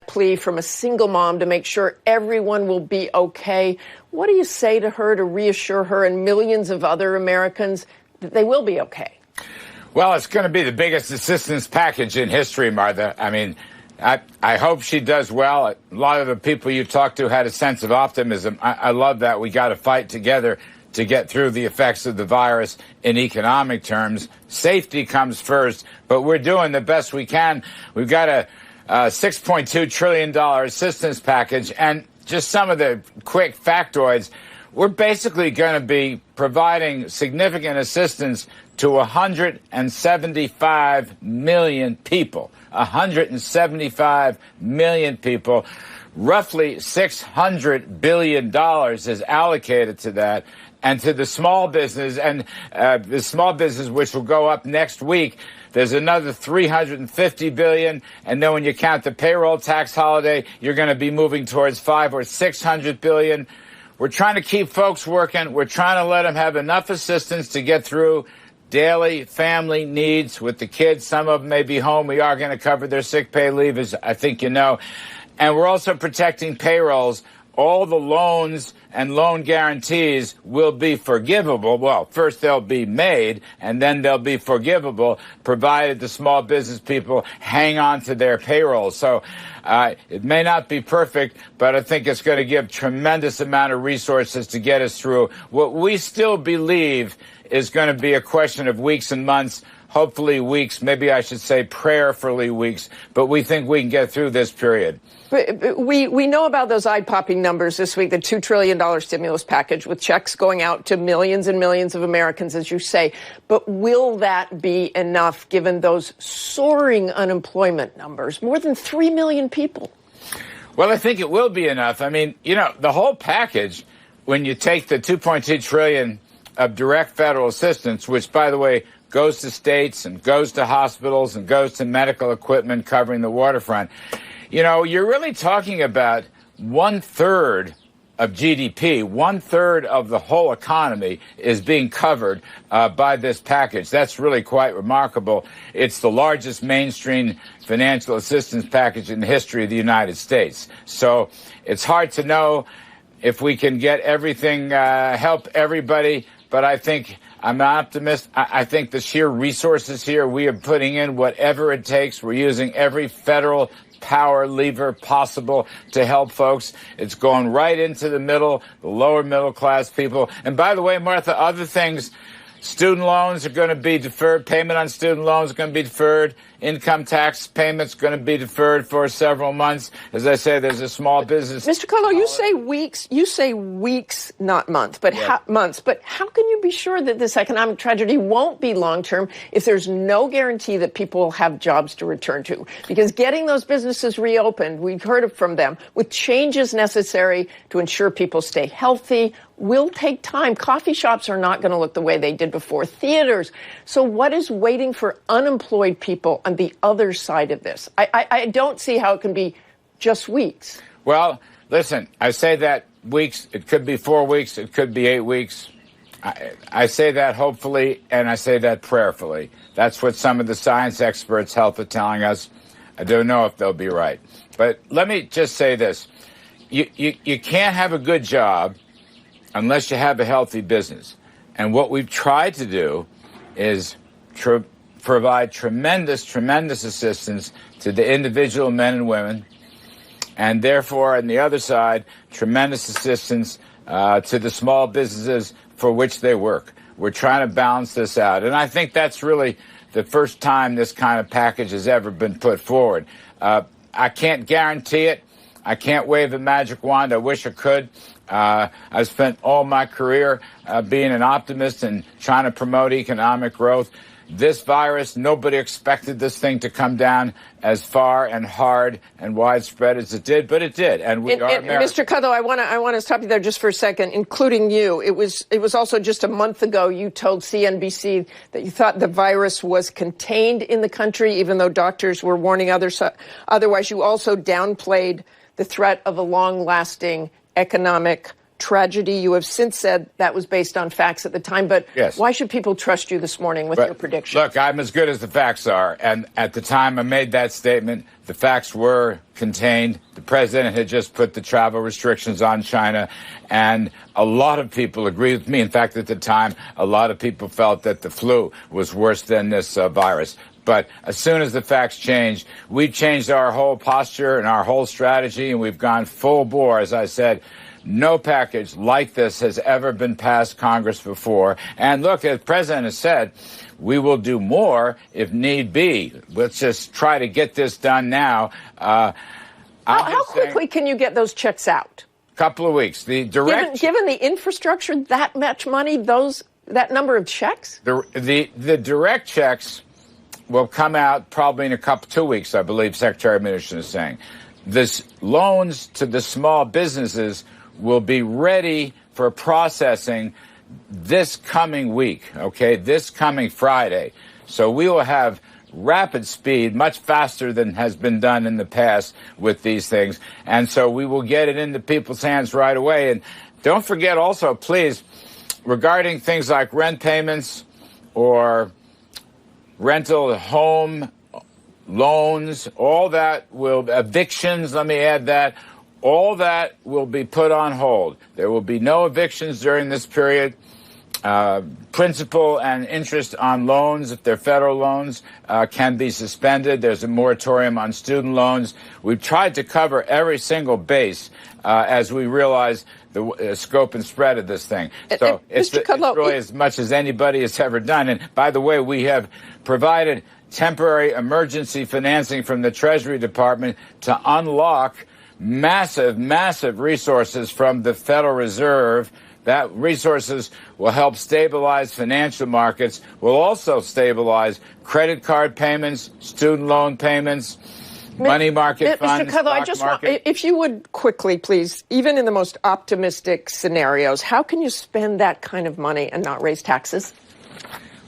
plea from a single mom to make sure everyone will be okay. What do you say to her to reassure her and millions of other Americans that they will be okay? Well, it's going to be the biggest assistance package in history, Martha. I mean, I hope she does well. A lot of the people you talked to had a sense of optimism. I love that. We got to fight together to get through the effects of the virus in economic terms. Safety comes first, but we're doing the best we can. We've got a $6.2 trillion assistance package, and just some of the quick factoids. We're basically going to be providing significant assistance to 175 million people. 175 million people. Roughly $600 billion is allocated to that. And to the small business, and the small business, which will go up next week, there's another $350 billion. And then when you count the payroll tax holiday, you're going to be moving towards $500 or $600 billion. We're trying to keep folks working. We're trying to let them have enough assistance to get through daily family needs with the kids. Some of them may be home. We are going to cover their sick pay leave, as I think you know. And we're also protecting payrolls. All the loans and loan guarantees will be forgivable. Well, first they'll be made, and then they'll be forgivable, provided the small business people hang on to their payrolls. So it may not be perfect, but I think it's going to give tremendous amount of resources to get us through what we still believe is going to be a question of weeks and months, hopefully weeks, maybe I should say prayerfully weeks, but we think we can get through this period. We know about those eye-popping numbers this week, the $2 trillion stimulus package with checks going out to millions and millions of Americans, as you say. But will that be enough given those soaring unemployment numbers? More than 3 million people. Well, I think it will be enough. I mean, you know, the whole package, when you take the $2.2 trillion of direct federal assistance, which, by the way, goes to states and goes to hospitals and goes to medical equipment covering the waterfront, you know, you're really talking about 1/3 of GDP, 1/3 of the whole economy is being covered by this package. That's really quite remarkable. It's the largest mainstream financial assistance package in the history of the United States. So it's hard to know if we can get everything, help everybody, but I think I'm an optimist. I think the sheer resources here, we are putting in whatever it takes. We're using every federal power lever possible to help folks. It's going right into the middle, the lower middle class people. And by the way, Martha, other things, student loans are going to be deferred. Payment on student loans is going to be deferred. Income tax payments going to be deferred for several months. As I say, there's a small business. Mr. Kudlow, you say weeks, not months, but months. But how can you be sure that this economic tragedy won't be long-term if there's no guarantee that people will have jobs to return to? Because getting those businesses reopened, we've heard it from them, with changes necessary to ensure people stay healthy, will take time. Coffee shops are not going to look the way they did before. Theaters. So what is waiting for unemployed people on the other side of this? I don't see how it can be just weeks. Well, listen, I say that weeks. It could be 4 weeks. It could be 8 weeks. I say that hopefully, and I say that prayerfully. That's what some of the science experts, health, are telling us. I don't know if they'll be right. But let me just say this. You can't have a good job unless you have a healthy business. And what we've tried to do is provide tremendous assistance to the individual men and women, and therefore, on the other side, tremendous assistance to the small businesses for which they work. We're trying to balance this out. And I think that's really the first time this kind of package has ever been put forward. I can't guarantee it. I can't wave a magic wand. I wish I could. I've spent all my career being an optimist and trying to promote economic growth. This virus, nobody expected this thing to come down as far and hard and widespread as it did, but it did. And we are Mr. Kudlow, I want to stop you there just for a second, including you. It was also just a month ago you told CNBC that you thought the virus was contained in the country, even though doctors were warning others. Otherwise, you also downplayed the threat of a long-lasting economic tragedy. You have since said that was based on facts at the time, but yes. Why should people trust you this morning with your prediction? Look, I'm as good as the facts are. And at the time I made that statement, the facts were contained. The president had just put the travel restrictions on China, and a lot of people agreed with me. In fact, at the time, a lot of people felt that the flu was worse than this virus. But as soon as the facts changed, we changed our whole posture and our whole strategy, and we've gone full bore. As I said, no package like this has ever been passed Congress before. And look, as the president has said, we will do more if need be. Let's just try to get this done now. How quickly can you get those checks out? Couple of weeks. The direct given the infrastructure, that much money, that number of checks? The direct checks will come out probably in 2 weeks, I believe Secretary Mnuchin is saying. This loans to the small businesses will be ready for processing this coming week, okay, this coming Friday. So we will have rapid speed, much faster than has been done in the past with these things. And so we will get it into people's hands right away. And don't forget also, please, regarding things like rent payments or rental home loans, all that evictions, let me add that, all that will be put on hold. There will be no evictions during this period. Principal and interest on loans, if they're federal loans, can be suspended. There's a moratorium on student loans. We've tried to cover every single base as we realize the scope and spread of this thing. So it's really as much as anybody has ever done. And by the way, we have provided temporary emergency financing from the Treasury Department to unlock massive resources from the Federal Reserve. That resources will help stabilize financial markets, will also stabilize credit card payments, student loan payments, money market funds, Mr. Kudlow, stock market. If you would quickly, please, even in the most optimistic scenarios, how can you spend that kind of money and not raise taxes?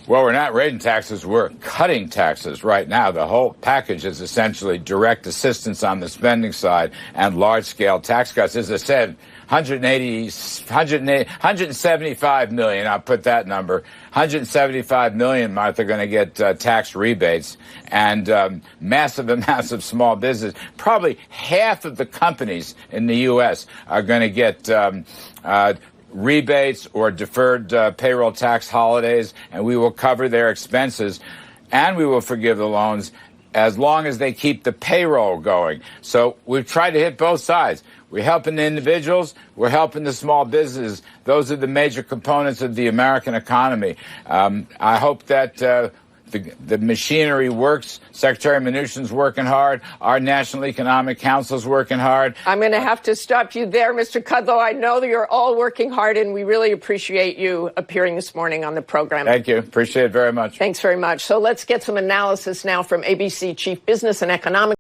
Well, we're not raising taxes. We're cutting taxes right now. The whole package is essentially direct assistance on the spending side and large-scale tax cuts. As I said, 175 million, I'll put that number, 175 million, Martha, are going to get tax rebates, and massive small business. Probably half of the companies in the U.S. are going to get rebates or deferred payroll tax holidays, and we will cover their expenses, and we will forgive the loans as long as they keep the payroll going. So we've tried to hit both sides. We're helping the individuals. We're helping the small businesses. Those are the major components of the American economy. I hope that the machinery works. Secretary Mnuchin's working hard. Our National Economic Council's working hard. I'm going to have to stop you there, Mr. Kudlow. I know that you're all working hard, and we really appreciate you appearing this morning on the program. Thank you. Appreciate it very much. Thanks very much. So let's get some analysis now from ABC Chief Business and Economic